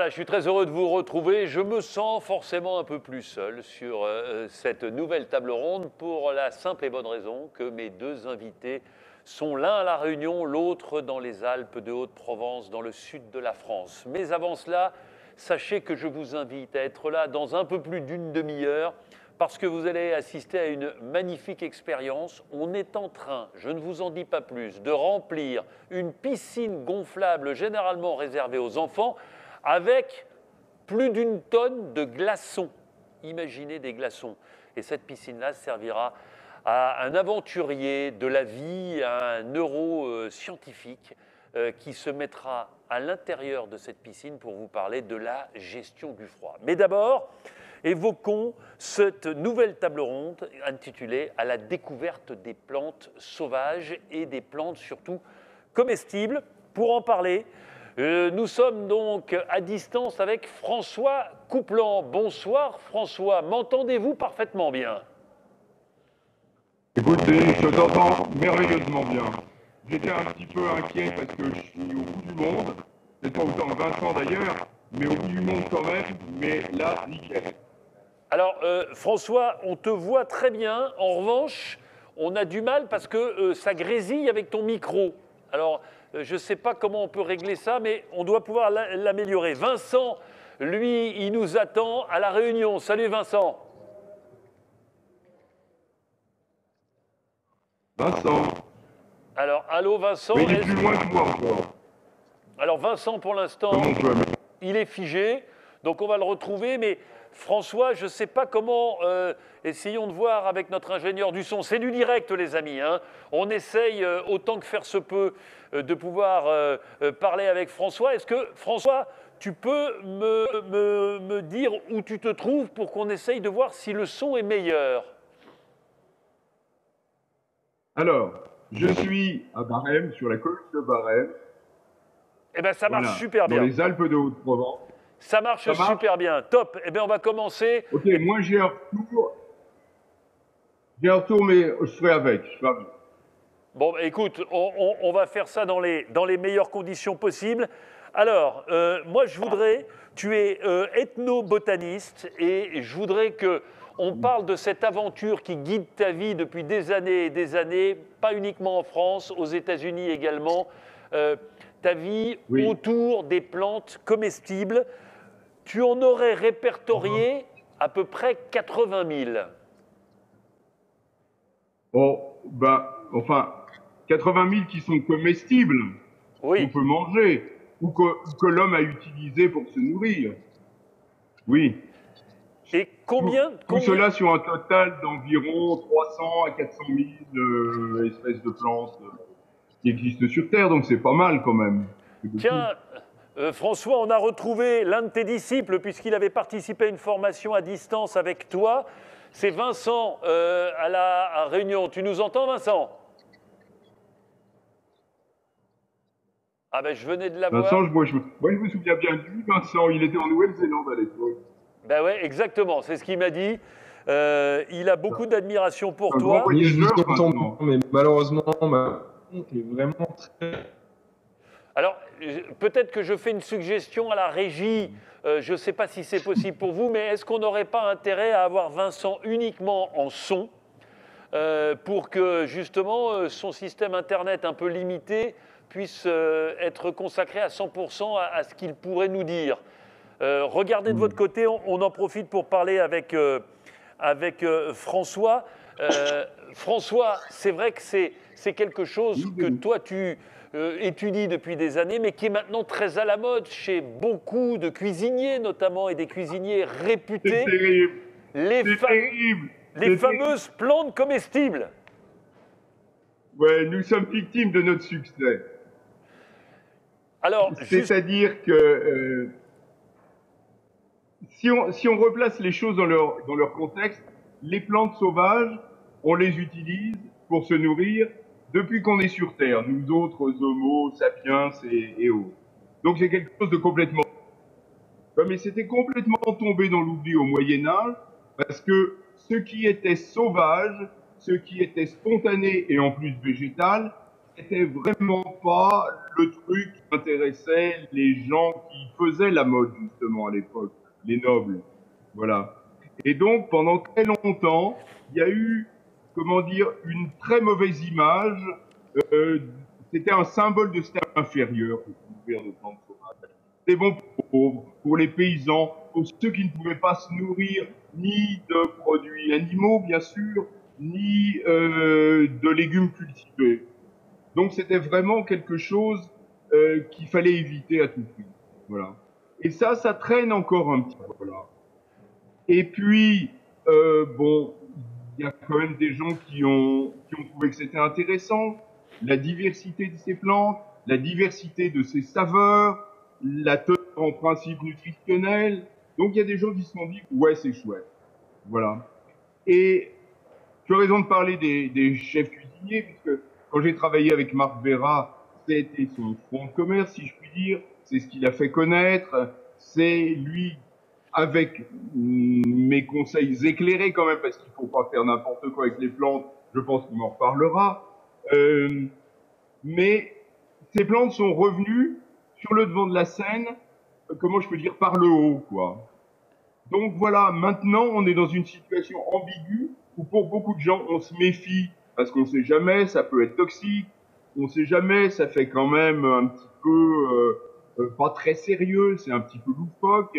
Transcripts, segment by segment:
Voilà, je suis très heureux de vous retrouver. Je me sens forcément un peu plus seul sur cette nouvelle table ronde pour la simple et bonne raison que mes deux invités sont l'un à La Réunion, l'autre dans les Alpes de Haute-Provence, dans le sud de la France. Mais avant cela, sachez que je vous invite à être là dans un peu plus d'une demi-heure parce que vous allez assister à une magnifique expérience. On est en train, je ne vous en dis pas plus, de remplir une piscine gonflable généralement réservée aux enfants avec plus d'une tonne de glaçons. Imaginez des glaçons. Et cette piscine-là servira à un aventurier de la vie, à un neuroscientifique qui se mettra à l'intérieur de cette piscine pour vous parler de la gestion du froid. Mais d'abord, évoquons cette nouvelle table ronde intitulée « À la découverte des plantes sauvages et des plantes surtout comestibles ». Pour en parler, nous sommes donc à distance avec François Coupland. Bonsoir François, m'entendez-vous parfaitement bien? Écoutez, je t'entends merveilleusement bien. J'étais un petit peu inquiet parce que je suis au bout du monde. C'est pas autant que Vincent d'ailleurs, mais au bout du monde quand même. Mais là, nickel. Alors François, on te voit très bien. En revanche, on a du mal parce que ça grésille avec ton micro. Alors, je ne sais pas comment on peut régler ça, mais on doit pouvoir l'améliorer. Vincent, lui, il nous attend à La Réunion. Salut Vincent. Vincent. Alors, allô Vincent. Mais il est plus loin que moi encore. Alors Vincent, pour l'instant, il est figé, donc on va le retrouver, mais François, je ne sais pas comment, essayons de voir avec notre ingénieur du son. C'est du direct, les amis, hein. On essaye, autant que faire se peut, de pouvoir parler avec François. Est-ce que, François, tu peux me dire où tu te trouves pour qu'on essaye de voir si le son est meilleur? Alors, je suis à Barème, sur la commune de Barème. Eh bien, ça marche super bien. Dans les Alpes de Haute-Provence. Ça marche super bien. Top. Eh bien, on va commencer. Ok, moi j'ai un retour. J'ai un retour, mais je serai avec. Je serai avec. Bon, écoute, on va faire ça dans les meilleures conditions possibles. Alors, moi, je voudrais, tu es ethnobotaniste et je voudrais qu'on parle de cette aventure qui guide ta vie depuis des années et des années, pas uniquement en France, aux États-Unis également, ta vie autour des plantes comestibles. Tu en aurais répertorié à peu près 80 000. Oh, ben, enfin, 80 000 qui sont comestibles, qu'on peut manger, ou que l'homme a utilisé pour se nourrir. Oui. Et combien Tout cela sur un total d'environ 300 à 400 000 espèces de plantes qui existent sur Terre, donc c'est pas mal quand même. Tiens, François, on a retrouvé l'un de tes disciples puisqu'il avait participé à une formation à distance avec toi. C'est Vincent à La Réunion. Tu nous entends, Vincent? Ah ben, je venais de l'avoir. Vincent, moi, je me souviens bien de lui, Vincent. Il était en Nouvelle-Zélande à l'époque. Ben ouais, exactement. C'est ce qu'il m'a dit. Il a beaucoup d'admiration pour toi. Je vous entends, mais malheureusement, est vraiment très... Alors, peut-être que je fais une suggestion à la régie. Je ne sais pas si c'est possible pour vous, mais est-ce qu'on n'aurait pas intérêt à avoir Vincent uniquement en son pour que, justement, son système Internet un peu limité puisse être consacré à 100% à ce qu'il pourrait nous dire. Regardez de votre côté, on en profite pour parler avec François. François, c'est vrai que c'est quelque chose que toi, tu étudies depuis des années, mais qui est maintenant très à la mode chez beaucoup de cuisiniers, notamment, et des cuisiniers réputés. C'est terrible. Les fameuses plantes comestibles. Ouais, nous sommes victimes de notre succès. Alors, c'est-à-dire que si on replace les choses dans leur contexte, les plantes sauvages, on les utilise pour se nourrir depuis qu'on est sur Terre, nous autres Homo sapiens et autres. Donc c'est quelque chose de complètement... Mais c'était complètement tombé dans l'oubli au Moyen-Âge, parce que ce qui était sauvage, ce qui était spontané et en plus végétal, était vraiment pas le truc qui intéressait les gens qui faisaient la mode, justement, à l'époque, les nobles. Voilà. Et donc, pendant très longtemps, il y a eu, comment dire, une très mauvaise image. Euh, C'était un symbole de statut inférieur pour couvrir de plantes sauvages. C'était bon pour les pauvres, pour les paysans, pour ceux qui ne pouvaient pas se nourrir ni de produits animaux, bien sûr, ni de légumes cultivés. Donc c'était vraiment quelque chose qu'il fallait éviter à tout prix. Voilà. Et ça traîne encore un petit peu. Voilà. Et puis, bon, il y a quand même des gens qui ont trouvé que c'était intéressant, la diversité de ces plantes, la diversité de ces saveurs, la teneur en principe nutritionnel. Donc il y a des gens qui se sont dit, ouais, c'est chouette. Voilà. Et tu as raison de parler des chefs cuisiniers, puisque quand j'ai travaillé avec Marc Vera, c'était son fonds de commerce, si je puis dire. C'est ce qu'il a fait connaître. C'est lui, avec mes conseils éclairés quand même, parce qu'il faut pas faire n'importe quoi avec les plantes, je pense qu'on en reparlera. Euh, mais ces plantes sont revenues sur le devant de la scène, comment je peux dire, par le haut, quoi. Donc voilà, maintenant on est dans une situation ambiguë où pour beaucoup de gens on se méfie parce qu'on sait jamais, ça peut être toxique, on sait jamais, ça fait quand même un petit peu pas très sérieux, c'est un petit peu loufoque.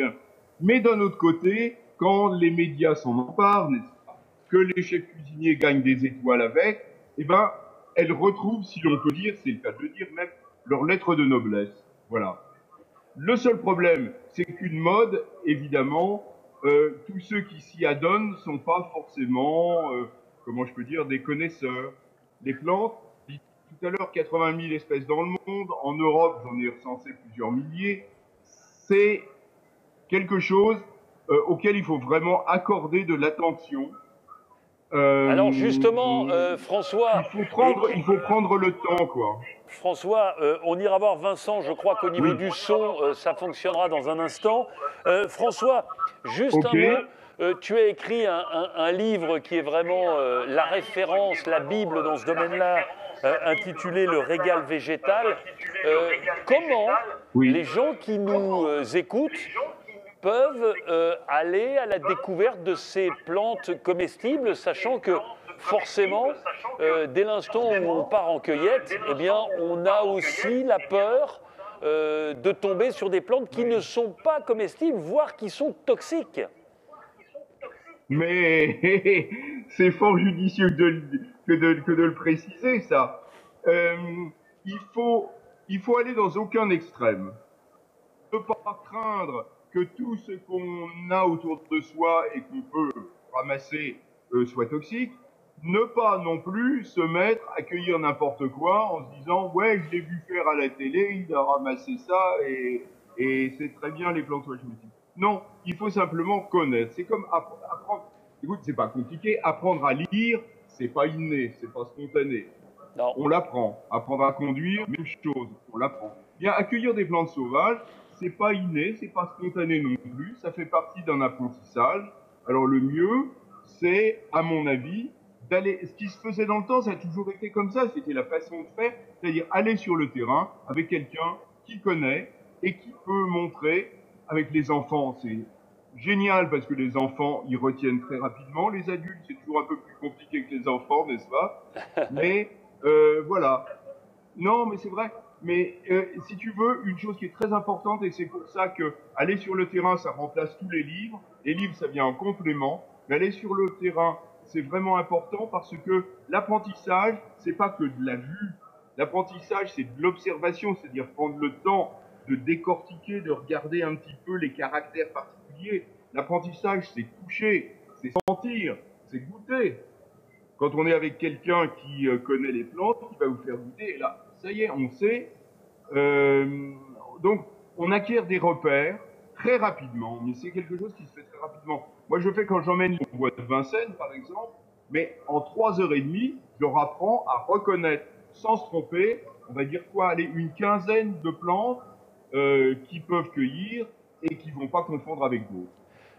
Mais d'un autre côté, quand les médias s'en emparent, n'est-ce pas, que les chefs cuisiniers gagnent des étoiles avec, eh ben elles retrouvent, si l'on peut dire, c'est le cas de le dire même, leur lettre de noblesse. Voilà. Le seul problème, c'est qu'une mode, évidemment, tous ceux qui s'y adonnent sont pas forcément, comment je peux dire, des connaisseurs. Les plantes, tout à l'heure, 80 000 espèces dans le monde. En Europe, j'en ai recensé plusieurs milliers. C'est quelque chose auquel il faut vraiment accorder de l'attention. Alors justement, François, Il faut prendre le temps, quoi. François, on ira voir Vincent, je crois qu'au niveau Oui. du son, ça fonctionnera dans un instant. François, juste Ok. un mot, tu as écrit un livre qui est vraiment la référence, la Bible dans ce domaine-là, intitulé Le régal végétal. Comment Oui. les gens qui nous écoutent peuvent aller à la découverte de ces plantes comestibles, sachant que forcément, dès l'instant où on part en cueillette, eh bien, on a aussi la peur de tomber sur des plantes qui ne sont pas comestibles, voire qui sont toxiques. Mais c'est fort judicieux que de le préciser, ça. Euh, il faut, il faut aller dans aucun extrême. Ne pas craindre que tout ce qu'on a autour de soi et qu'on peut ramasser soit toxique. Ne pas non plus se mettre à cueillir n'importe quoi en se disant ouais, je l'ai vu faire à la télé, il a ramassé ça et c'est très bien les plantes cosmétiques. Non, il faut simplement connaître. C'est comme apprendre. Écoute, c'est pas compliqué. Apprendre à lire, c'est pas inné, c'est pas spontané. Non. On l'apprend. Apprendre à conduire, même chose, on l'apprend. Bien, accueillir des plantes sauvages, c'est pas inné, c'est pas spontané non plus, ça fait partie d'un apprentissage. Alors le mieux, c'est, à mon avis, d'aller. Ce qui se faisait dans le temps, ça a toujours été comme ça, c'était la façon de faire, c'est-à-dire aller sur le terrain avec quelqu'un qui connaît et qui peut montrer avec les enfants. C'est génial parce que les enfants, ils retiennent très rapidement. Les adultes, c'est toujours un peu plus compliqué que les enfants, n'est-ce pas? Mais voilà. Non, mais c'est vrai. Mais si tu veux, une chose qui est très importante, et c'est pour ça que aller sur le terrain, ça remplace tous les livres. Les livres, ça vient en complément. Mais aller sur le terrain, c'est vraiment important parce que l'apprentissage, c'est pas que de la vue. L'apprentissage, c'est de l'observation, c'est-à-dire prendre le temps de décortiquer, de regarder un petit peu les caractères particuliers. L'apprentissage, c'est toucher, c'est sentir, c'est goûter. Quand on est avec quelqu'un qui connaît les plantes, qui va vous faire goûter, et là, ça y est, on sait. Donc, on acquiert des repères très rapidement, mais c'est quelque chose qui se fait très rapidement. Moi, je fais quand j'emmène une boîte de Vincennes, par exemple, mais en 3 heures et demie, je leur apprends à reconnaître, sans se tromper, on va dire quoi, allez, une quinzaine de plantes qu'ils peuvent cueillir et qu'ils vont pas confondre avec d'autres.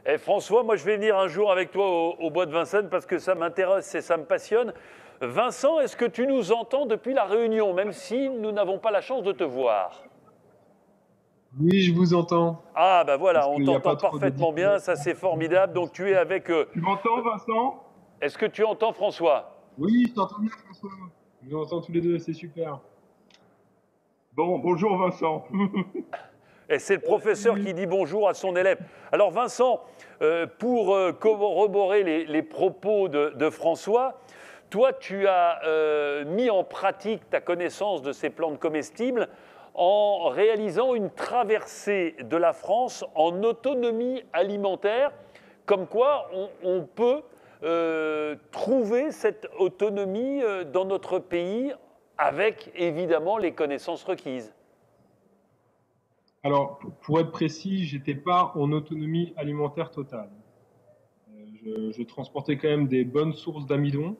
Et François, moi je vais venir un jour avec toi au bois de Vincennes parce que ça m'intéresse et ça me passionne. Vincent, est-ce que tu nous entends depuis la Réunion, même si nous n'avons pas la chance de te voir? Oui, je vous entends. Ah ben voilà, Est-ce on qu'il n'y a t'entend pas trop de parfaitement bien, ça c'est formidable. Donc tu es avec... Tu m'entends, Vincent? est-ce que tu entends François? Oui, je t'entends bien, François. Je vous entends tous les deux, c'est super. Bon, bonjour Vincent. Et c'est le professeur qui dit bonjour à son élève. Alors Vincent, pour corroborer les propos de François, toi tu as mis en pratique ta connaissance de ces plantes comestibles en réalisant une traversée de la France en autonomie alimentaire, comme quoi on peut trouver cette autonomie dans notre pays avec évidemment les connaissances requises. Alors, pour être précis, j'étais pas en autonomie alimentaire totale. Je transportais quand même des bonnes sources d'amidon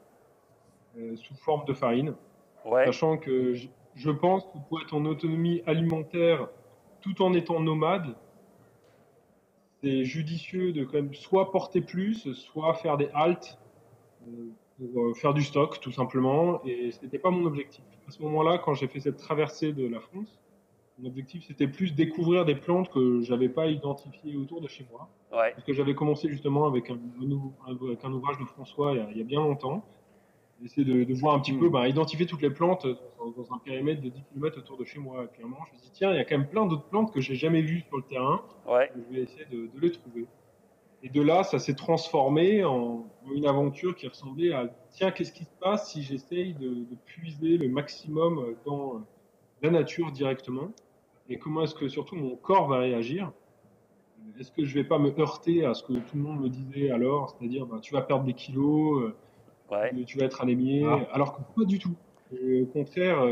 sous forme de farine, Ouais. sachant que je pense que pour être en autonomie alimentaire tout en étant nomade, c'est judicieux de quand même soit porter plus, soit faire des haltes pour faire du stock, tout simplement. Et ce n'était pas mon objectif. À ce moment-là, quand j'ai fait cette traversée de la France, mon objectif, c'était plus découvrir des plantes que j'avais pas identifiées autour de chez moi. Ouais. Parce que j'avais commencé justement avec avec un ouvrage de François il y a bien longtemps. Essayer de voir un petit peu, identifier toutes les plantes dans un périmètre de 10 km autour de chez moi. Et puis à un moment, je me suis dit, tiens, il y a quand même plein d'autres plantes que j'ai jamais vues sur le terrain. Ouais. Je vais essayer de les trouver. Et de là, ça s'est transformé en une aventure qui ressemblait à, tiens, qu'est-ce qui se passe si j'essaye de puiser le maximum dans la nature directement? Et comment est-ce que surtout mon corps va réagir? Est-ce que je vais pas me heurter à ce que tout le monde me disait alors, c'est-à-dire bah, tu vas perdre des kilos, Ouais. tu vas être anémié, alors que pas du tout. J'ai au contraire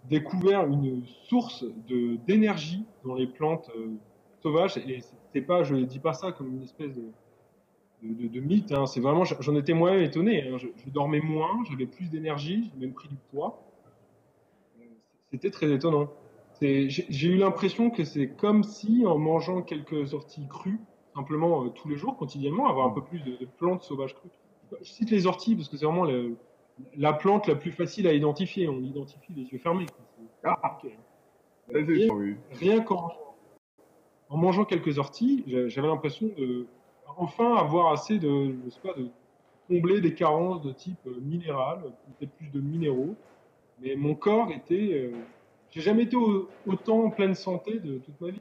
découvert une source d'énergie dans les plantes sauvages, et c'est pas, je dis pas ça comme une espèce de mythe, hein. C'est vraiment, j'en étais moi-même étonné, hein. Je dormais moins, j'avais plus d'énergie, j'ai même pris du poids. C'était très étonnant. J'ai eu l'impression que c'est comme si, en mangeant quelques orties crues, simplement tous les jours, quotidiennement, avoir un peu plus de plantes sauvages crues. Je cite les orties parce que c'est vraiment la plante la plus facile à identifier. On l'identifie les yeux fermés, quoi. Ah, Okay. oui. Rien qu'en mangeant quelques orties, j'avais l'impression de enfin avoir assez je sais pas, de combler des carences de type minéral, peut-être plus de minéraux. Mais mon corps était. J'ai jamais été autant en pleine santé de toute ma vie.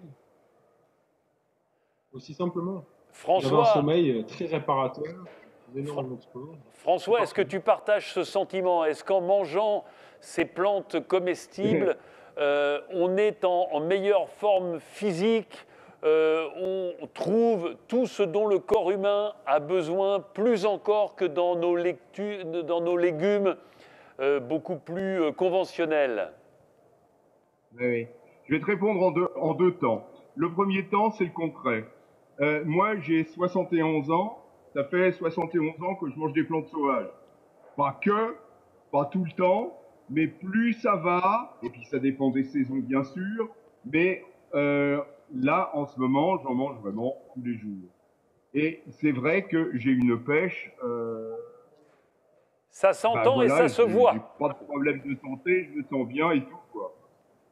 Aussi simplement. J'avais un François, sommeil très réparateur, je faisais énormément de sport. C'est François, est-ce que parfait. tu partages ce sentiment? Est-ce qu'en mangeant ces plantes comestibles, on est en meilleure forme physique, on trouve tout ce dont le corps humain a besoin, plus encore que dans dans nos légumes beaucoup plus conventionnels? Oui, oui. Je vais te répondre en deux temps. Le premier temps, c'est le concret. Moi, j'ai 71 ans. Ça fait 71 ans que je mange des plantes sauvages. Pas que, pas tout le temps, mais plus ça va, et puis ça dépend des saisons bien sûr, mais là, en ce moment, j'en mange vraiment tous les jours. Et c'est vrai que j'ai une pêche, Ça bah s'entend et voilà, ça se j'ai voit. pas de problème de santé, je me sens bien et tout, quoi.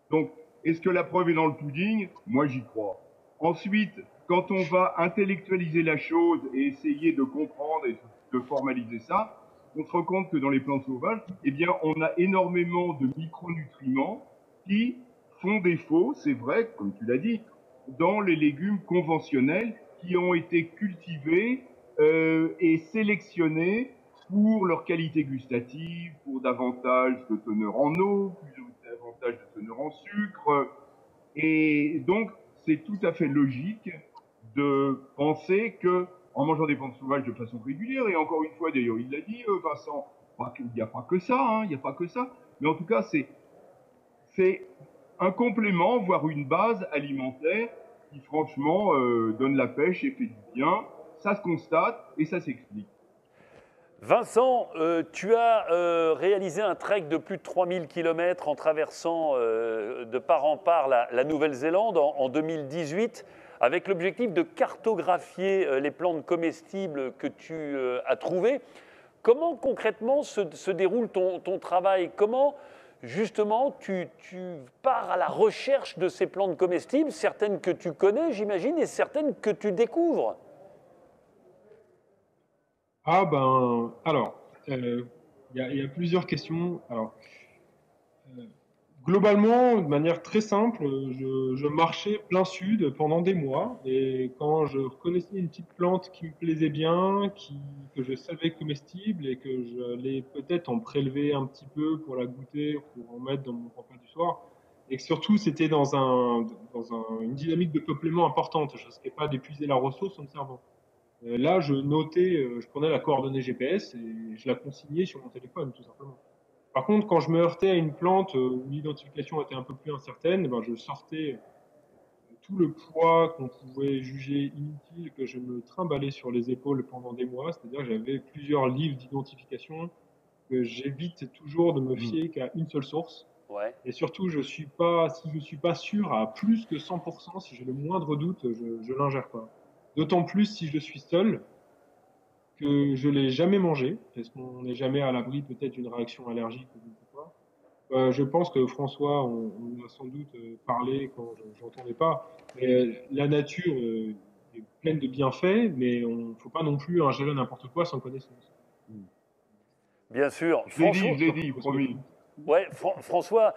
Donc, est-ce que la preuve est dans le pudding? Moi, j'y crois. Ensuite, quand on va intellectualiser la chose et essayer de comprendre et de formaliser ça, on se rend compte que dans les plantes sauvages, eh bien, on a énormément de micronutriments qui font défaut, c'est vrai, comme tu l'as dit, dans les légumes conventionnels qui ont été cultivés et sélectionnés pour leur qualité gustative, pour davantage de teneur en eau, plus davantage de teneur en sucre. Et donc, c'est tout à fait logique de penser que, en mangeant des plantes sauvages de façon régulière, et encore une fois, d'ailleurs, il l'a dit, Vincent, il n'y a pas que ça, hein, il n'y a pas que ça, mais en tout cas, c'est un complément, voire une base alimentaire qui, franchement, donne la pêche et fait du bien. Ça se constate et ça s'explique. Vincent, tu as réalisé un trek de plus de 3000 km en traversant de part en part la Nouvelle-Zélande en 2018. avec l'objectif de cartographier les plantes comestibles que tu as trouvées. Comment concrètement se déroule ton travail? Comment justement tu pars à la recherche de ces plantes comestibles, certaines que tu connais, j'imagine, et certaines que tu découvres? Ah ben, alors, il y a plusieurs questions. Alors, euh, globalement, de manière très simple, je marchais plein sud pendant des mois et quand je reconnaissais une petite plante qui me plaisait bien, que je savais comestible et que j'allais peut-être en prélever un petit peu pour la goûter, pour en mettre dans mon repas du soir, et que surtout c'était une dynamique de peuplement importante. Je ne risquais pas d'épuiser la ressource en me servant. Là, je notais, je prenais la coordonnée GPS et je la consignais sur mon téléphone, tout simplement. Par contre, quand je me heurtais à une plante où l'identification était un peu plus incertaine, ben, je sortais tout le poids qu'on pouvait juger inutile que je me trimballais sur les épaules pendant des mois. C'est-à-dire que j'avais plusieurs livres d'identification que j'évite toujours de me fier qu'à une seule source. Ouais. Et surtout, si je suis pas sûr à plus que 100%, si j'ai le moindre doute, je l'ingère pas. D'autant plus si je suis seul, que je l'ai jamais mangé, parce qu'on n'est jamais à l'abri peut-être d'une réaction allergique ou je ne sais pas. Je pense que François, on a sans doute parlé quand je n'entendais pas. Mais la nature est pleine de bienfaits, mais on ne faut pas non plus ingérer n'importe quoi sans connaissance. Bien sûr. Je l'ai dit, François, je l'ai dit, promis. ouais, François,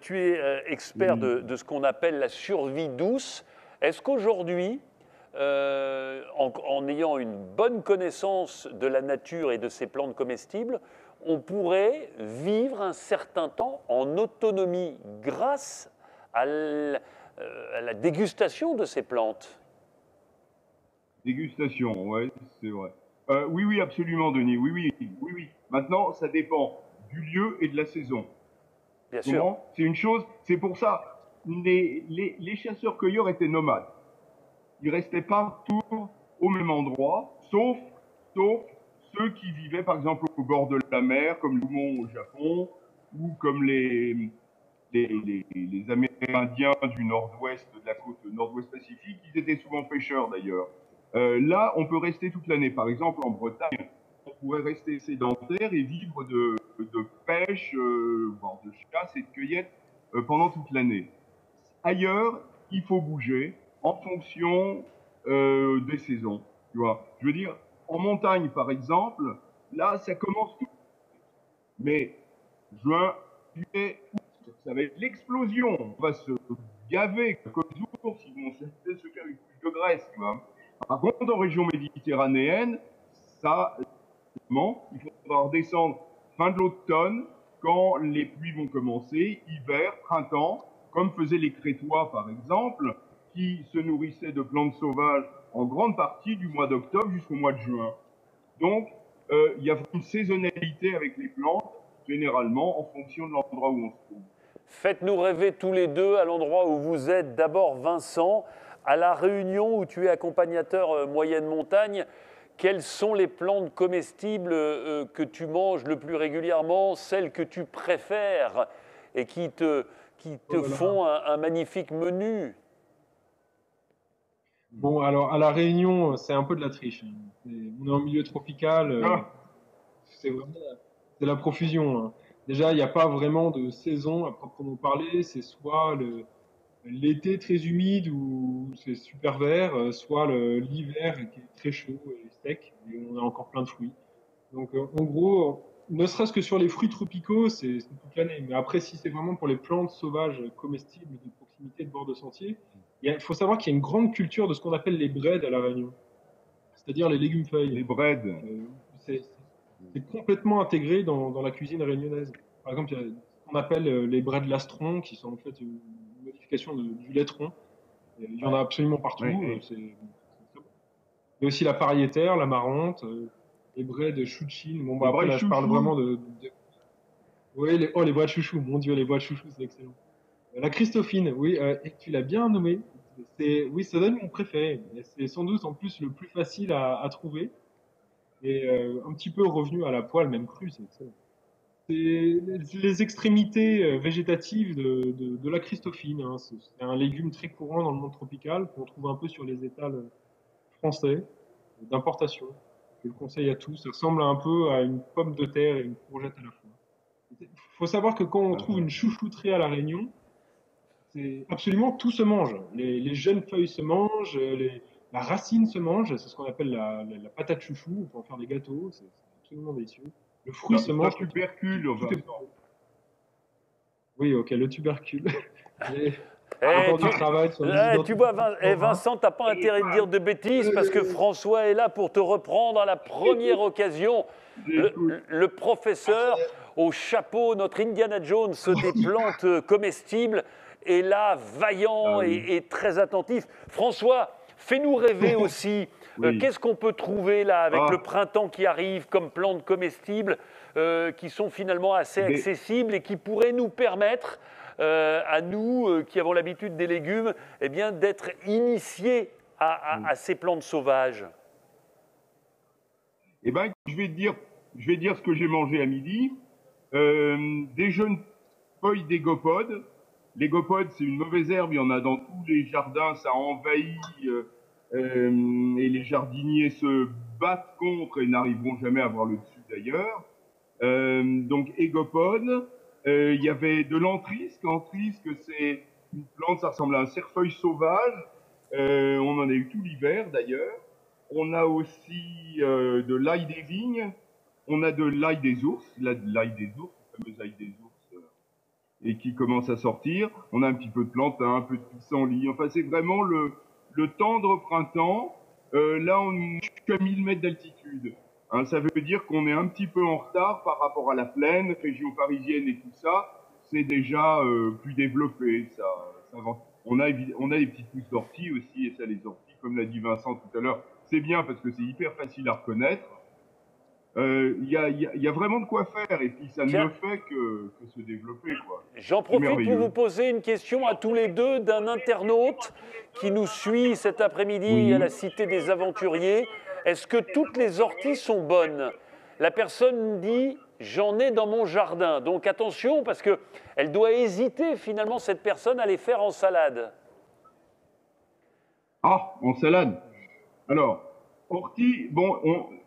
tu es expert Oui. de ce qu'on appelle la survie douce. Est-ce qu'aujourd'hui, en ayant une bonne connaissance de la nature et de ces plantes comestibles, on pourrait vivre un certain temps en autonomie grâce à la dégustation de ces plantes? Dégustation, ouais, c'est vrai. Oui, oui, absolument, Denis. Oui, oui, oui, oui. Maintenant, ça dépend du lieu et de la saison. Bien sûr. Comment? C'est une chose, c'est pour ça, les chasseurs-cueilleurs étaient nomades. Ils restaient pas toujours au même endroit, sauf ceux qui vivaient, par exemple, au bord de la mer, comme Lumon au Japon, ou comme les Amérindiens du nord-ouest, de la côte nord-ouest Pacifique, ils étaient souvent pêcheurs d'ailleurs. Là, on peut rester toute l'année. Par exemple, en Bretagne, on pourrait rester sédentaire et vivre de pêche, voire de chasse et de cueillette pendant toute l'année. Ailleurs, il faut bouger en fonction des saisons. Tu vois, je veux dire, en montagne, par exemple, là, ça commence tout. Mais juin, juillet, août, ça va être l'explosion. On va se gaver comme des ours, ils vont se faire une couche de graisse. Tu vois. Par contre, en région méditerranéenne, ça, il faudra redescendre fin de l'automne, quand les pluies vont commencer, hiver, printemps, comme faisaient les Crétois par exemple, qui se nourrissaient de plantes sauvages en grande partie du mois d'octobre jusqu'au mois de juin. Donc, il y a une saisonnalité avec les plantes, généralement en fonction de l'endroit où on se trouve. Faites-nous rêver tous les deux à l'endroit où vous êtes. D'abord, Vincent, à La Réunion, où tu es accompagnateur moyenne montagne. Quelles sont les plantes comestibles que tu manges le plus régulièrement, celles que tu préfères et qui te font un magnifique menu? Bon, alors à La Réunion, c'est un peu de la triche, hein. On est en milieu tropical, Ah, c'est vraiment c'est la profusion, hein. Déjà, il n'y a pas vraiment de saison à proprement parler. C'est soit l'été très humide où c'est super vert, soit l'hiver qui est très chaud et sec et on a encore plein de fruits. Donc, en gros, ne serait-ce que sur les fruits tropicaux, c'est toute l'année. Mais après, si c'est vraiment pour les plantes sauvages comestibles de proximité de bord de sentier, il faut savoir qu'il y a une grande culture de ce qu'on appelle les braids à La Réunion, c'est-à-dire les légumes feuilles. les braids. Euh, c'est c'est complètement intégré dans la cuisine réunionnaise. Par exemple, il y a ce qu'on appelle les braies de lastron, qui sont en fait une modification du laitron. Et il y en a Ouais. absolument partout. Oui, oui. C'est très bon. Il y a aussi la pariétaire, la marrante, les braies de chouchine. Bon, bah, Les après, braids là, je parle chouchou. vraiment oui, les bois de chouchou. Mon Dieu, les bois de chouchou, c'est excellent. La Christophine, oui, et tu l'as bien nommé. Oui, ça donne mon préféré. Et c'est sans doute en plus le plus facile à trouver. Et un petit peu revenu à la poêle, même cru, c'est excellent. C'est les extrémités végétatives de la Christophine, hein. C'est un légume très courant dans le monde tropical qu'on trouve un peu sur les étals français d'importation. Je le conseille à tous. Ça ressemble un peu à une pomme de terre et une courgette à la fois. Il faut savoir que quand on trouve une chouchouterie à La Réunion, c'est absolument tout se mange. Les jeunes feuilles se mangent, la racine se mange, c'est ce qu'on appelle la patate chouchou. On peut en faire des gâteaux, c'est absolument délicieux. Le fruit se La mange. tubercule, Tout enfin. est... Oui, ok, le tubercule. Eh, Du travail sur les tu vois, identités. Vincent, tu n'as pas intérêt de dire de bêtises parce que François est là pour te reprendre à la première occasion. Le professeur au chapeau, notre Indiana Jones des plantes comestibles, est là, vaillant et très attentif. François, fais-nous rêver aussi. Oui. Qu'est-ce qu'on peut trouver là avec le printemps qui arrive comme plantes comestibles qui sont finalement assez accessibles et qui pourraient nous permettre à nous qui avons l'habitude des légumes, eh bien, d'être initiés à ces plantes sauvages? Eh ben, je vais dire ce que j'ai mangé à midi. Des jeunes feuilles d'égopode. L'égopode, c'est une mauvaise herbe, il y en a dans tous les jardins, ça envahit et les jardiniers se battent contre et n'arriveront jamais à voir le dessus d'ailleurs. Donc égopode. Il y avait de l'entrisque. L'entrisque, c'est une plante, ça ressemble à un cerfeuil sauvage. On en a eu tout l'hiver d'ailleurs. On a aussi de l'ail des vignes. On a de l'ail des ours, l'ail des ours, le fameux ail des ours, et qui commence à sortir. On a un petit peu de plantain, un peu de pissenlit. Enfin, c'est vraiment le tendre printemps. Là, on est à 1000 mètres d'altitude. Hein, ça veut dire qu'on est un petit peu en retard par rapport à la plaine, région parisienne et tout ça. C'est déjà plus développé. On a des petites pousses d'ortie aussi, et ça, les orties, comme l'a dit Vincent tout à l'heure, c'est bien parce que c'est hyper facile à reconnaître. Il y a vraiment de quoi faire, et puis ça ne fait que se développer, quoi. J'en profite pour vous poser une question à tous les deux d'un internaute qui nous suit cet après-midi à la Cité des Aventuriers. Est-ce que toutes les orties sont bonnes? La personne dit « j'en ai dans mon jardin ». Donc attention, parce qu'elle doit hésiter finalement, cette personne, à les faire en salade. Ah, en salade. Alors, ortie, bon,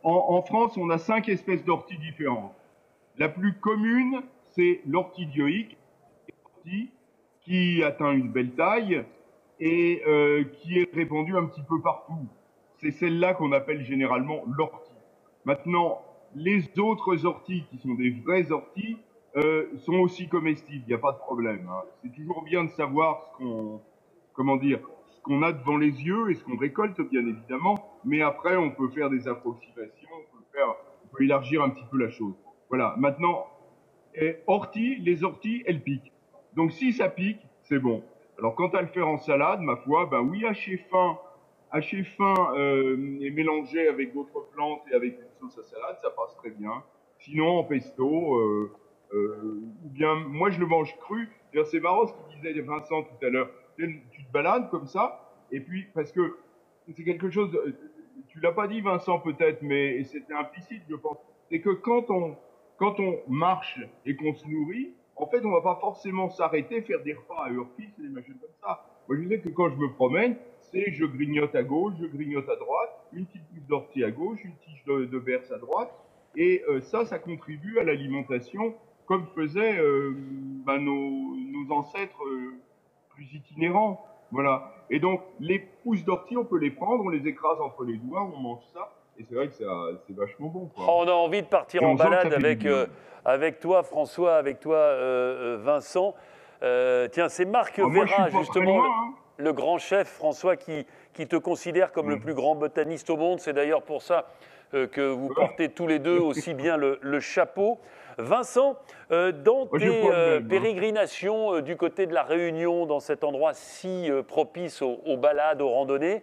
en France, on a 5 espèces d'orties différentes. La plus commune, c'est l'ortie dioïque, qui atteint une belle taille et qui est répandue un petit peu partout. C'est celle-là qu'on appelle généralement l'ortie. Maintenant, les autres orties, qui sont des vraies orties, sont aussi comestibles, il n'y a pas de problème. Hein. C'est toujours bien de savoir ce qu'on a devant les yeux et ce qu'on récolte, bien évidemment, mais après, on peut faire des approximations, on peut élargir un petit peu la chose. Voilà. Maintenant, les orties, elles piquent. Donc, si ça pique, c'est bon. Alors, quant à le faire en salade, ma foi, ben oui, haché fin et mélangé avec d'autres plantes et avec une sauce à salade, ça passe très bien. Sinon, en pesto, ou bien, moi, je le mange cru. C'est marrant ce qu'il disait Vincent tout à l'heure. Tu te balades comme ça, et puis, parce que c'est quelque chose, tu l'as pas dit, Vincent, peut-être, mais c'était implicite, je pense. C'est que quand on marche et qu'on se nourrit, en fait, on va pas forcément s'arrêter, faire des repas à heure fixe et des machines comme ça. Moi, je disais que quand je me promène, je grignote à gauche, je grignote à droite, une petite pousse d'ortie à gauche, une tige de berce à droite, et ça contribue à l'alimentation, comme faisaient nos ancêtres plus itinérants. Voilà. Et donc, les pousses d'ortie, on peut les prendre, on les écrase entre les doigts, on mange ça, et c'est vrai que c'est vachement bon, quoi. On a envie de partir en balade avec toi, François, avec toi, Vincent. Tiens, c'est Marc Vera, justement, le grand chef, François, qui te considère comme le plus grand botaniste au monde. C'est d'ailleurs pour ça que vous portez tous les deux aussi bien le chapeau. Vincent, dans tes pérégrinations du côté de la Réunion, dans cet endroit si propice aux balades, aux randonnées,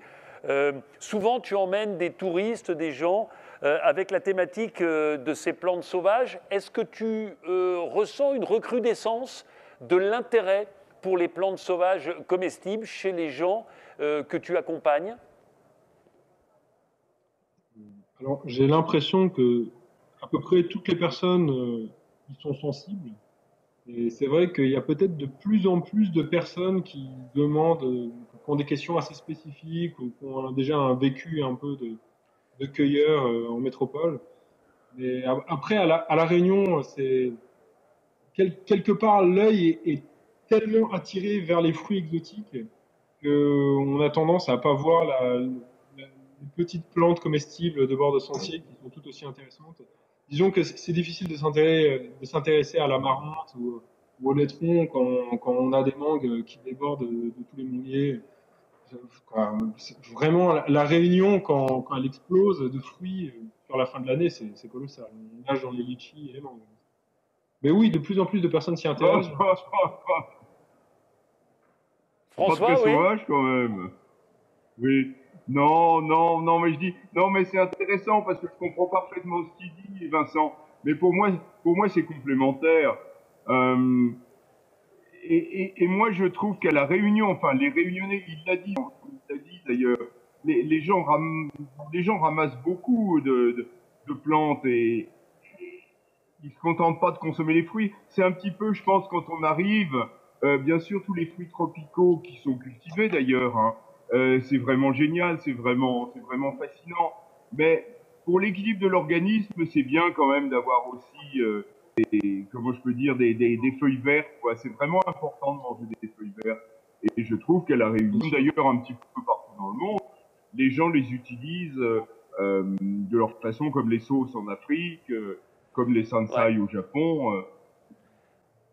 souvent tu emmènes des touristes, des gens avec la thématique de ces plantes sauvages. Est-ce que tu ressens une recrudescence de l'intérêt pour les plantes sauvages comestibles chez les gens que tu accompagnes? Alors, j'ai l'impression que à peu près toutes les personnes qui sont sensibles. Et c'est vrai qu'il y a peut-être de plus en plus de personnes qui demandent, qui ont des questions assez spécifiques ou qui ont déjà un vécu un peu de cueilleur en métropole. Mais après, à la Réunion, c'est quelque part l'œil est tellement attiré vers les fruits exotiques qu'on a tendance à pas voir les petites plantes comestibles de bord de sentier qui sont tout aussi intéressantes. Disons que c'est difficile de s'intéresser à la marante ou au laiteron quand on a des mangues qui débordent de tous les mouliers. Vraiment, la réunion, quand elle explose de fruits sur la fin de l'année, c'est colossal. On nage dans les litchis et les mangues. Mais oui, de plus en plus de personnes s'y Oh, intéressent. pas très François, oui? sauvage quand même. Oui. Non, non, non, mais je dis, non, mais c'est intéressant parce que je comprends parfaitement ce qu'il dit, Vincent. Mais pour moi, c'est complémentaire. Euh, et moi, je trouve qu'à la Réunion, enfin, les Réunionnais, il l'a dit d'ailleurs, les gens les gens ramassent beaucoup de plantes et ils se contentent pas de consommer les fruits. C'est un petit peu, je pense, quand on arrive, bien sûr, tous les fruits tropicaux qui sont cultivés d'ailleurs, hein, c'est vraiment génial, c'est vraiment fascinant. Mais pour l'équilibre de l'organisme, c'est bien quand même d'avoir aussi, comment je peux dire, des feuilles vertes, quoi. C'est vraiment important de manger des feuilles vertes. Et je trouve qu'à la Réunion, d'ailleurs, un petit peu partout dans le monde, les gens les utilisent de leur façon, comme les sauces en Afrique, comme les Ouais. sansai au Japon.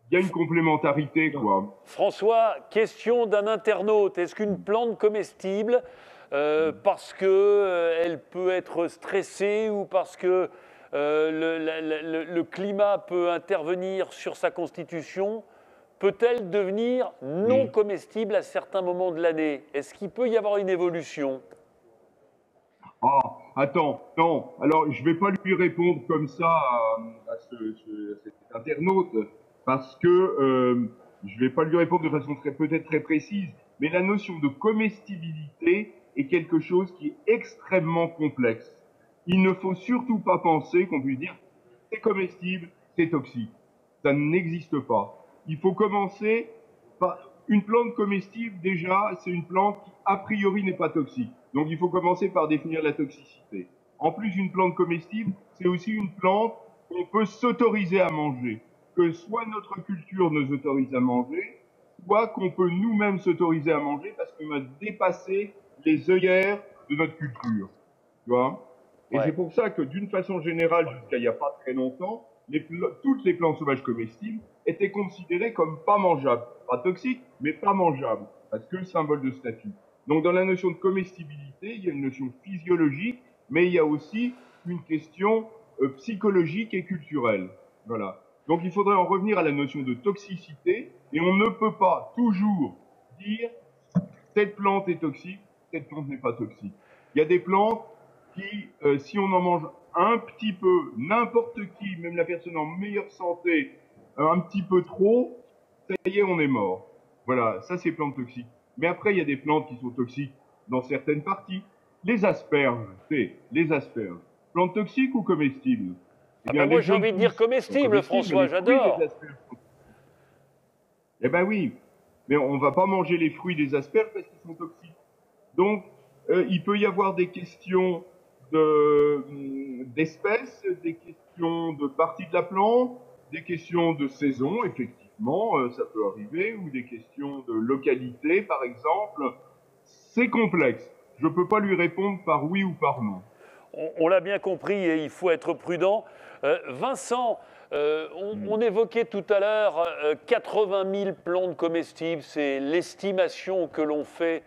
Il y a une complémentarité, quoi. François, question d'un internaute. Est-ce qu'une plante comestible, parce que elle peut être stressée ou parce que le climat peut intervenir sur sa constitution, peut-elle devenir non Oui. comestible à certains moments de l'année? Est-ce qu'il peut y avoir une évolution? Ah, attends, non. Alors, je vais pas lui répondre comme ça à cet internaute parce que je vais pas lui répondre de façon peut-être très précise. Mais la notion de comestibilité est quelque chose qui est extrêmement complexe. Il ne faut surtout pas penser qu'on puisse dire c'est comestible, c'est toxique. Ça n'existe pas. Il faut commencer par une plante comestible. Déjà, c'est une plante qui a priori n'est pas toxique. Donc il faut commencer par définir la toxicité. En plus, une plante comestible, c'est aussi une plante qu'on peut s'autoriser à manger. Que soit notre culture nous autorise à manger, soit qu'on peut nous-mêmes s'autoriser à manger parce qu'on a dépassé les œillères de notre culture. Tu vois? Et c'est Ouais. pour ça que d'une façon générale, jusqu'à il n'y a pas très longtemps, toutes les plantes sauvages comestibles étaient considérées comme pas mangeables. Pas toxiques, mais pas mangeables. Parce que symbole de statut. Donc dans la notion de comestibilité, il y a une notion physiologique, mais il y a aussi une question psychologique et culturelle. Voilà. Donc il faudrait en revenir à la notion de toxicité, et on ne peut pas toujours dire cette plante est toxique, cette plante n'est pas toxique. Il y a des plantes qui, si on en mange un petit peu, n'importe qui, même la personne en meilleure santé, un petit peu trop, ça y est, on est mort. Voilà, ça c'est plantes toxiques. Mais après, il y a des plantes qui sont toxiques dans certaines parties. Les asperges, c'est les asperges. Plantes toxiques ou comestibles? Eh Ah bien, ben moi les j'ai jeunes envie de dire pousses sont comestible, comestibles, mais François, les fruits des j'adore. asperges sont... Eh ben oui, mais on va pas manger les fruits des asperges parce qu'ils sont toxiques. Donc, il peut y avoir des questions d'espèces, des questions de parties de la plante, des questions de saison, effectivement, ça peut arriver, ou des questions de localité, par exemple. C'est complexe. Je ne peux pas lui répondre par oui ou par non. On l'a bien compris et il faut être prudent. Vincent, on évoquait tout à l'heure 80 000 plantes comestibles, c'est l'estimation que l'on fait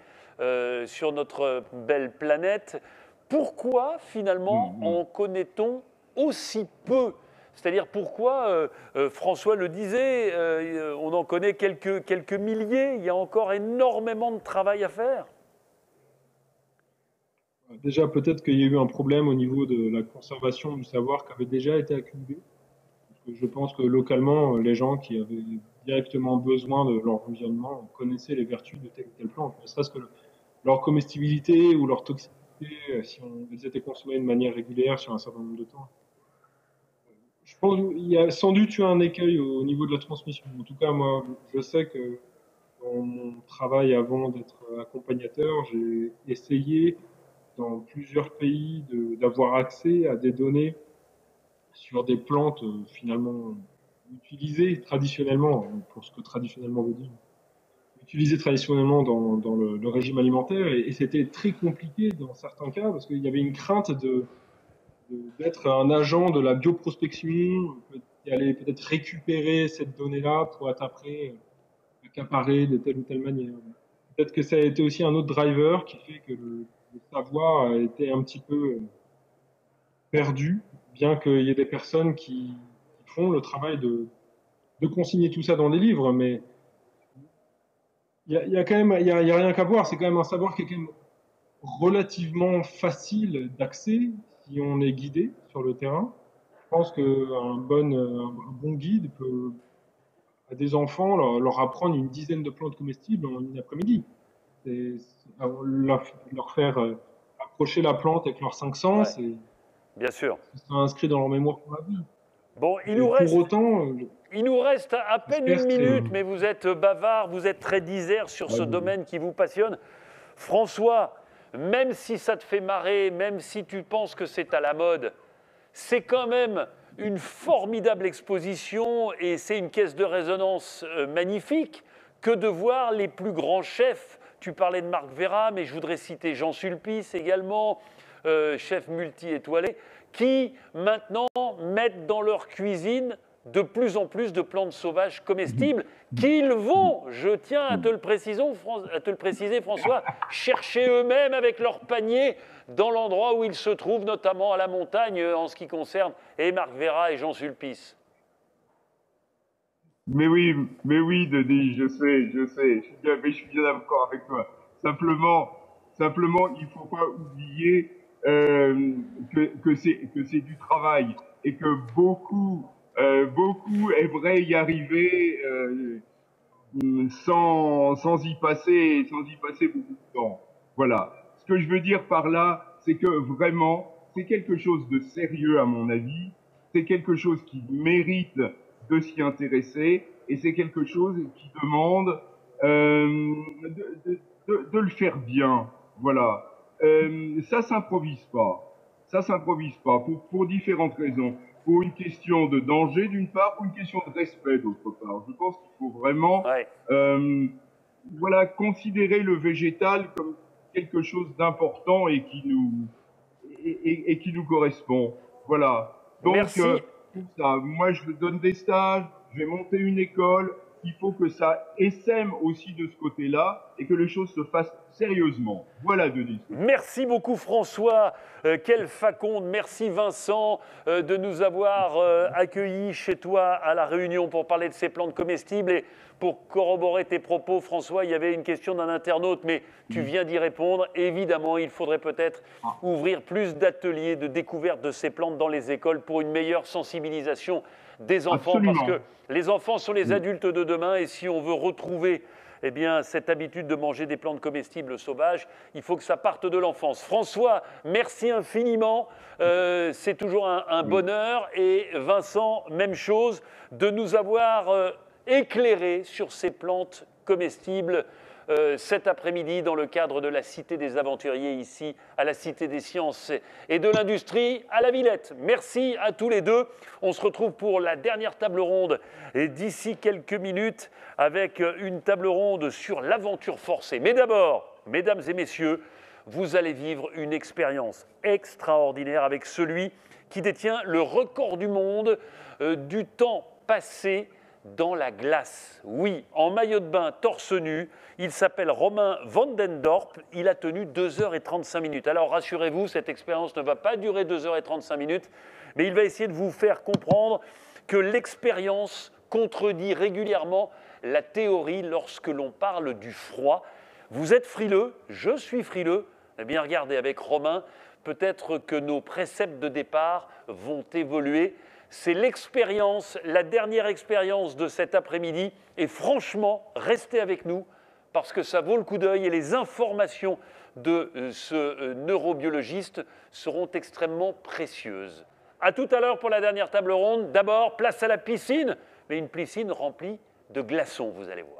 sur notre belle planète. Pourquoi finalement en connaît-on aussi peu? C'est-à-dire pourquoi, François le disait, on en connaît quelques milliers, il y a encore énormément de travail à faire. Déjà, peut-être qu'il y a eu un problème au niveau de la conservation du savoir qui avait déjà été accumulé. Parce que je pense que localement, les gens qui avaient directement besoin de leur environnement connaissaient les vertus de telle ou telle plante. Ne serait-ce que leur comestibilité ou leur toxicité, si elles étaient consommées de manière régulière sur un certain nombre de temps. Je pense qu'il y a sans doute eu un écueil au niveau de la transmission. En tout cas, moi, je sais que dans mon travail avant d'être accompagnateur, j'ai essayé dans plusieurs pays d'avoir accès à des données sur des plantes finalement utilisées traditionnellement, pour ce que traditionnellement veut dire, utilisées traditionnellement dans le régime alimentaire, et c'était très compliqué dans certains cas parce qu'il y avait une crainte d'être un agent de la bioprospection qui allait peut-être récupérer cette donnée-là pour être après accaparé de telle ou telle manière. Peut-être que ça a été aussi un autre driver qui fait que le savoir a été un petit peu perdu, bien qu'il y ait des personnes qui font le travail de consigner tout ça dans des livres, mais il y a quand même, il y a rien qu'à voir, c'est quand même un savoir qui est quand même relativement facile d'accès si on est guidé sur le terrain. Je pense qu'un un bon guide peut, à des enfants, leur apprendre une dizaine de plantes comestibles en une après-midi. Leur faire approcher la plante avec leurs cinq Ouais, sens et bien sûr. ça sera inscrit dans leur mémoire pour la vie. Bon, Et pour autant, il nous reste à peine une j'espère minute, que mais vous êtes bavard, vous êtes très disert sur ce domaine qui vous passionne. François, même si ça te fait marrer, même si tu penses que c'est à la mode, c'est quand même une formidable exposition et c'est une caisse de résonance magnifique que de voir les plus grands chefs. Tu parlais de Marc Vera, mais je voudrais citer Jean Sulpice également, chef multi-étoilé, qui maintenant mettent dans leur cuisine de plus en plus de plantes sauvages comestibles qu'ils vont, je tiens à te le préciser, François, chercher eux-mêmes avec leur panier dans l'endroit où ils se trouvent, notamment à la montagne en ce qui concerne et Marc Vera et Jean Sulpice. Mais oui, Denis, je suis bien d'accord avec toi. Simplement, il faut pas oublier que c'est du travail et que beaucoup aimeraient y arriver sans y passer beaucoup de temps. Voilà. Ce que je veux dire par là, c'est que vraiment, c'est quelque chose de sérieux à mon avis. C'est quelque chose qui mérite de s'y intéresser et c'est quelque chose qui demande de le faire bien. Voilà. Ça s'improvise pas. Ça s'improvise pas pour différentes raisons. Pour une question de danger d'une part, pour une question de respect d'autre part. Je pense qu'il faut vraiment Ouais. euh, voilà, considérer le végétal comme quelque chose d'important et qui nous correspond. Voilà. Donc, Merci. pour ça, moi, je donne des stages, je vais monter une école. Il faut que ça essaime aussi de ce côté-là et que les choses se fassent sérieusement. Voilà, Denis. Merci beaucoup François, quel faconde, merci Vincent de nous avoir accueillis chez toi à La Réunion pour parler de ces plantes comestibles. Et pour corroborer tes propos, François, il y avait une question d'un internaute, mais tu viens d'y répondre. Évidemment, il faudrait peut-être ouvrir plus d'ateliers de découverte de ces plantes dans les écoles pour une meilleure sensibilisation des enfants. Absolument. Parce que les enfants sont les adultes de demain et si on veut retrouver eh bien, cette habitude de manger des plantes comestibles sauvages, il faut que ça parte de l'enfance. François, merci infiniment. C'est toujours un bonheur. Et Vincent, même chose, de nous avoir éclairé sur ces plantes comestibles cet après-midi dans le cadre de la Cité des Aventuriers ici à la Cité des Sciences et de l'Industrie à la Villette. Merci à tous les deux. On se retrouve pour la dernière table ronde d'ici quelques minutes avec une table ronde sur l'aventure forcée. Mais d'abord, mesdames et messieurs, vous allez vivre une expérience extraordinaire avec celui qui détient le record du monde du temps passé dans la glace. Oui, en maillot de bain, torse nu. Il s'appelle Romain Vandendorp. Il a tenu 2h35 minutes. Alors rassurez-vous, cette expérience ne va pas durer 2h35 minutes, mais il va essayer de vous faire comprendre que l'expérience contredit régulièrement la théorie lorsque l'on parle du froid. Vous êtes frileux, je suis frileux. Eh bien regardez, avec Romain, peut-être que nos préceptes de départ vont évoluer. C'est l'expérience, la dernière expérience de cet après-midi. Et franchement, restez avec nous parce que ça vaut le coup d'œil et les informations de ce neurobiologiste seront extrêmement précieuses. À tout à l'heure pour la dernière table ronde. D'abord, place à la piscine, mais une piscine remplie de glaçons, vous allez voir.